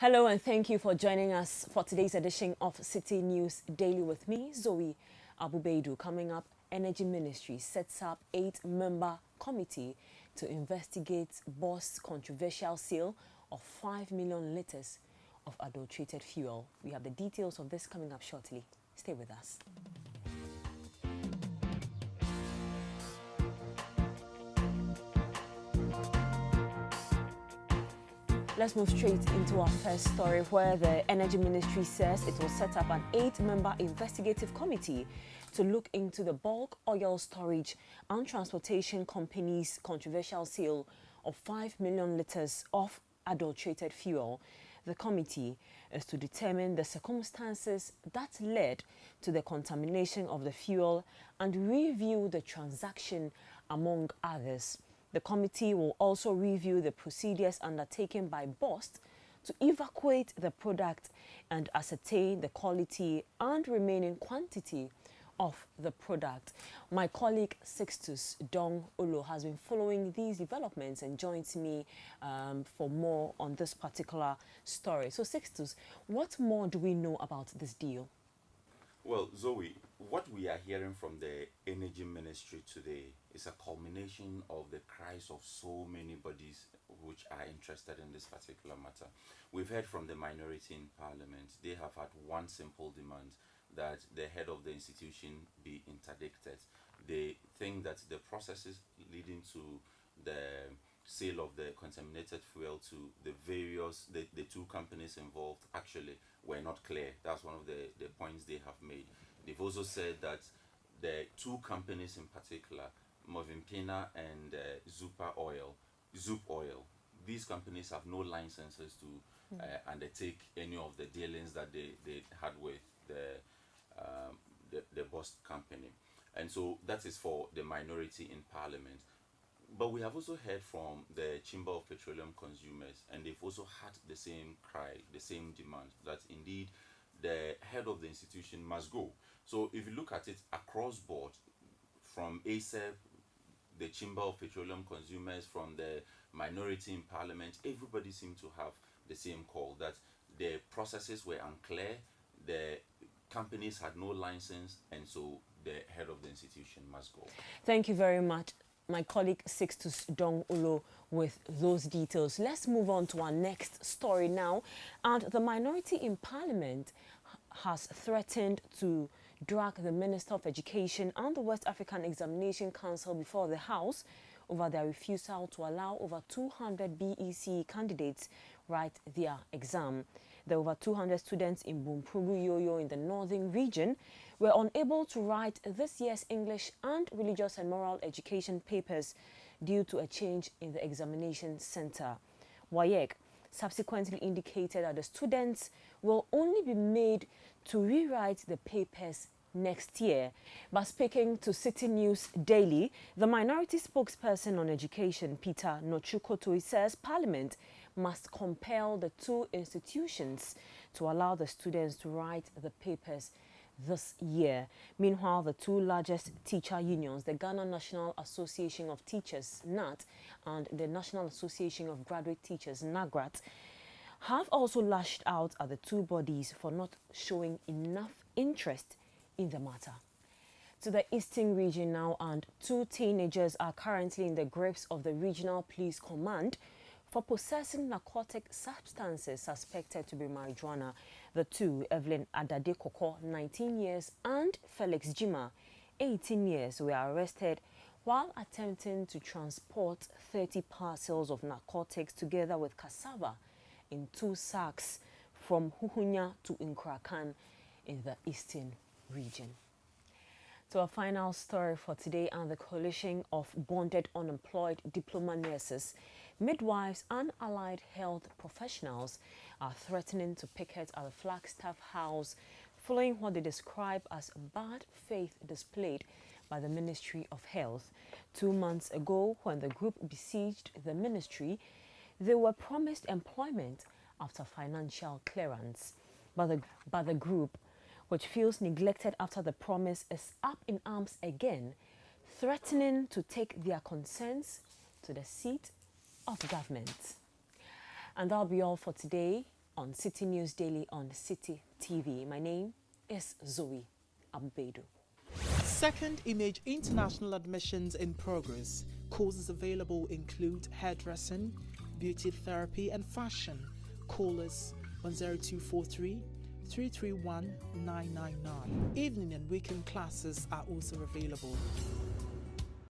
Hello and thank you for joining us for today's edition of Citi News Daily with me, Zoe Baidoo. Coming up, Energy Ministry sets up 8-member committee to investigate BOST's controversial sale of 5 million litres of adulterated fuel. We have the details of this coming up shortly. Stay with us. Let's move straight into our first story, where the Energy Ministry says it will set up an 8-member investigative committee to look into the bulk oil storage and transportation company's controversial sale of 5 million litres of adulterated fuel. The committee is to determine the circumstances that led to the contamination of the fuel and review the transaction, among others. The committee will also review the procedures undertaken by BOST to evacuate the product and ascertain the quality and remaining quantity of the product. My colleague Sixtus Antwi has been following these developments and joins me for more on this particular story. So Sixtus, what more do we know about this deal? Well, Zoe, what we are hearing from the Energy Ministry today is a culmination of the cries of so many bodies which are interested in this particular matter. We've heard from the minority in Parliament. They have had one simple demand, that the head of the institution be interdicted. They think that the processes leading to the sale of the contaminated fuel to the two companies involved actually were not clear. That's one of the points they have made. They've also said that the two companies in particular, Movimpina and Zoop Oil, these companies have no licenses to undertake any of the dealings that they had with the BOST company. And so that is for the minority in Parliament. But we have also heard from the Chamber of Petroleum Consumers, and they've also had the same cry, the same demand, that indeed the head of the institution must go. So if you look at it across board, from ASEP, the Chamber of Petroleum Consumers, from the minority in Parliament, everybody seemed to have the same call, that the processes were unclear, the companies had no license, and so the head of the institution must go. Thank you very much, my colleague Sixtus Antwi, with those details. Let's move on to our next story now. And the minority in Parliament has threatened to drag the Minister of Education and the West African Examination Council before the House over their refusal to allow over 200 BECE candidates write their exam. The over 200 students in Bumprugu Yoyo in the northern region were unable to write this year's English and religious and moral education papers due to a change in the examination center. WAEC subsequently indicated that the students will only be made to rewrite the papers next year. But speaking to Citi News Daily, the minority spokesperson on education, Peter Nochukotoi, says Parliament must compel the two institutions to allow the students to write the papers this year. Meanwhile, the two largest teacher unions, the Ghana National Association of Teachers, NAT, and the National Association of Graduate Teachers, NAGRAT, have also lashed out at the two bodies for not showing enough interest in the matter. To the Eastern region now, and two teenagers are currently in the grips of the Regional Police Command for possessing narcotic substances suspected to be marijuana. The two, Evelyn Adade Koko, 19 years, and Felix Jima, 18 years, were arrested while attempting to transport 30 parcels of narcotics together with cassava in 2 sacks from Huhunya to Nkrakan in the Eastern region. To our final story for today, and the coalition of bonded unemployed diploma nurses, midwives and allied health professionals are threatening to picket at the Flagstaff House following what they describe as bad faith displayed by the Ministry of Health. 2 months ago, when the group besieged the ministry, they were promised employment after financial clearance. But the group, which feels neglected after the promise, is up in arms again, threatening to take their concerns to the seat of government. And that'll be all for today. on Citi News Daily on Citi TV. My name is Zoe Baidoo. Second Image International admissions in progress. Courses available include hairdressing, beauty therapy and fashion. Call us 10243 331 999. Evening and weekend classes are also available.